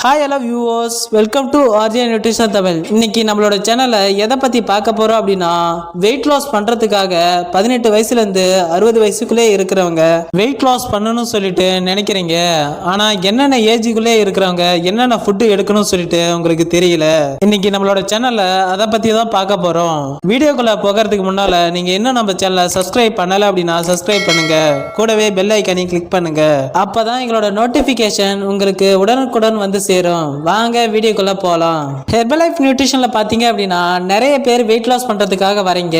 Hi hello viewers, welcome to RJ nutrition Tamil. இன்னைக்கு நம்மளோட சேனலை எதை பற்றி பார்க்க போகிறோம் அப்படின்னா, வெயிட் லாஸ் பண்ணுறதுக்காக 18 வயசுலேருந்து 60 வயசுக்குள்ளே இருக்கிறவங்க வெயிட் லாஸ் பண்ணணும்னு சொல்லிட்டு நினைக்கிறீங்க. ஆனால் என்னென்ன ஏஜுக்குள்ளே இருக்கிறவங்க என்னென்ன ஃபுட்டு எடுக்கணும்னு சொல்லிட்டு உங்களுக்கு தெரியல. இன்னைக்கு நம்மளோட சேனலில் அதை பற்றி தான் பார்க்க போகிறோம். வீடியோக்குள்ளே போகிறதுக்கு முன்னால் நீங்கள் இன்னும் நம்ம சேனலை சப்ஸ்கிரைப் பண்ணலை அப்படின்னா சப்ஸ்கிரைப் பண்ணுங்க, கூடவே பெல் ஐக்கானையும் கிளிக் பண்ணுங்க. அப்போ தான் எங்களோட நோட்டிஃபிகேஷன் உங்களுக்கு உடனுக்குடன் வந்து சேரும். வாங்க வீடியோக்குள்ள போலாம். ஹெர்பலைஃப் நியூட்ரிஷன்ல பாத்தீங்க அப்படின்னா நிறைய பேர் வெயிட் லாஸ் பண்றதுக்காக வரீங்க.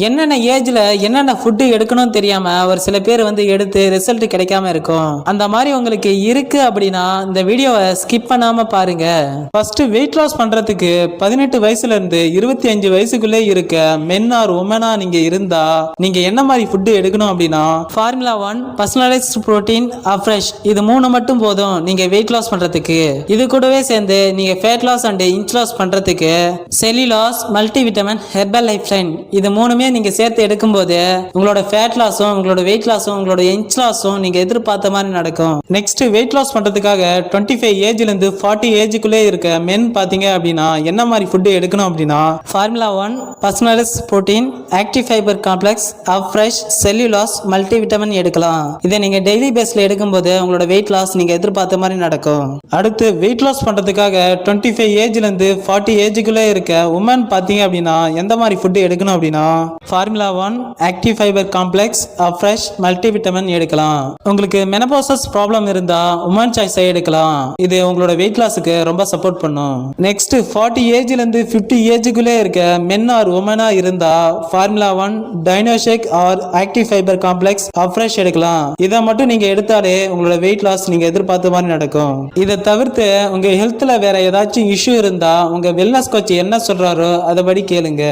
என்னென்ன ஏஜ்ல என்னென்ன ஃபுட் எடுக்கணும்னு தெரியாம ஒரு சில பேர் வந்து எடுத்து ரிசல்ட் கிடைக்காம இருக்கும். அந்த மாதிரி உங்களுக்கு இருக்கு அப்படின்னா இந்த வீடியோவை ஸ்கிப் பண்ணாம பாருங்க. ஃபர்ஸ்ட் வெயிட் லாஸ் பண்றதுக்கு 18 வயசுல இருந்து 25 வயசுக்குள்ளே இருக்க மென் ஆர் உமனா நீங்க இருந்தா நீங்க என்ன மாதிரி ஃபுட் எடுக்கணும் அப்படின்னா, ஃபார்முலா 1, பர்சனலைஸ்டு புரோட்டீன், அஃப்ரெஷ், இது 3 மட்டும் போதும் நீங்க வெயிட் லாஸ் பண்றதுக்கு. இது கூடவே சேர்ந்து நீங்க fat loss and inch loss பண்றதுக்கு cell u loss, multi vitamin, herbal Herbalife, இது 3மே நீங்க சேர்த்து எடுக்கும்போது உங்களோட ஃபேட் லாஸும் உங்களோட வெயிட் லாஸும் உங்களோட இன்ச் லாஸும் நீங்க எதிர்பார்த்த மாதிரி நடக்கும். நெக்ஸ்ட் வெயிட் லாஸ் பண்றதுக்காக 25 ஏஜ்ல இருந்து 40 ஏஜுக்குள்ளே இருக்க மென் பாத்தீங்க அப்படின்னா என்ன மாதிரி ஃபுட் எடுக்கணும் அப்படின்னா, formula 1, personalised protein, active fibre complex, afresh, cellulase, multi vitamin எடுக்கலாம். இதை நீங்க டெய்லி பேஸ்ல எடுக்கும்போது உங்களோட வெயிட் லாஸ் நீங்க எதிர்பார்த்த மாதிரி நடக்கும். அடுத்து வெயிட் லாஸ் பண்றதுக்காக 25 ஏஜ்ல இருந்து 40 ஏஜுக்குள்ளே இருக்க உமன் பாத்தீங்க அப்படின்னா எந்த மாதிரி ஃபுட் எடுக்கணும் அப்படின்னா, formula 1, active fibre complex, afresh, multi vitamin எடுக்கலாம். உங்களுக்கு மெனபோசஸ் ப்ராப்ளம் இருந்தா உமன் சாய்ஸ் எடுக்கலாம். இது உங்களோட வெயிட் லாஸுக்கு ரொம்ப சப்போர்ட் பண்ணும். நெக்ஸ்ட் 40 ஏஜ்ல இருந்து 50 ஏஜுக்குள்ளே இருக்க மென் ஆர் உமனா இருந்தா formula 1, Dinoshake or active fibre complex, Afresh எடுக்கலாம். இதை மட்டும் நீங்க எடுத்தாலே உங்களோட வெயிட் லாஸ் நீங்க எதிர்பார்த்த மாதிரி நடக்கும். இதை தவிர்த்து உங்க ஹெல்த்ல வேற ஏதாச்சும் இஷ்யூ இருந்தா உங்க வெல்னஸ் கோச் என்ன சொல்றாரோ அதபடி கேளுங்க.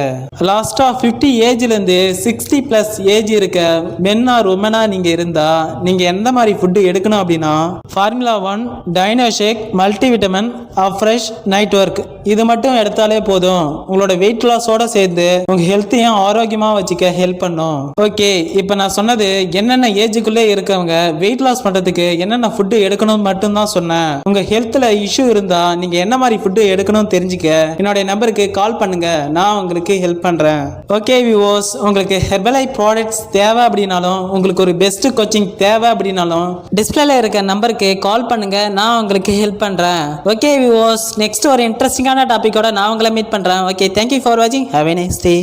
லாஸ்டா 50 ஏஜ்ல இருந்து 60+ ஏஜ் இருக்க மென் ஆர் உமனா நீங்க இருந்தா நீங்க எந்த மாதிரி ஃபுட் எடுக்கணும் அப்படின்னா, formula 1, Dinoshake, multi vitamin, Afresh, night work, இது மட்டும் எடுத்தாலே போதும் உங்களோட வெயிட் லாஸோட சேர்ந்து உங்க ஹெல்த்தையும் ஆரோக்கியமா வச்சுக்க ஹெல்ப் பண்ணும். ஓகே, இப்போ நான் சொன்னது என்னென்ன ஏஜுக்குள்ளே இருக்கவங்க வெயிட் லாஸ் பண்றதுக்கு என்னென்ன ஃபுட் எடுக்கணும் மட்டும் தான் சொன்னேன். உங்க ஹெல்த்ல இஷ்யூ இருந்தா நீங்க என்ன மாதிரி ஃபுட் எடுக்கணும்னு தெரிஞ்சுக்க என்னோட நம்பருக்கு கால் பண்ணுங்க, நான் உங்களுக்கு ஹெல்ப் பண்றேன். ஓகே வியூவர்ஸ், உங்களுக்கு ஹெர்பலைஃப் ப்ராடக்ட்ஸ் தேவை அப்படின்னாலும் உங்களுக்கு ஒரு பெஸ்ட் கோச்சிங் தேவை அப்படின்னாலும் டிஸ்பிளேல இருக்க நம்பருக்கு கால் பண்ணுங்க, நான் உங்களுக்கு ஹெல்ப் பண்றேன். ஓகே வியூவர்ஸ், நெக்ஸ்ட் ஒரு இன்ட்ரெஸ்டிங்கான டாபிக்கோட நான் உங்களை மீட் பண்றேன். ஓகே, தேங்க்யூ ஃபார் வாட்சிங். Have a nice day.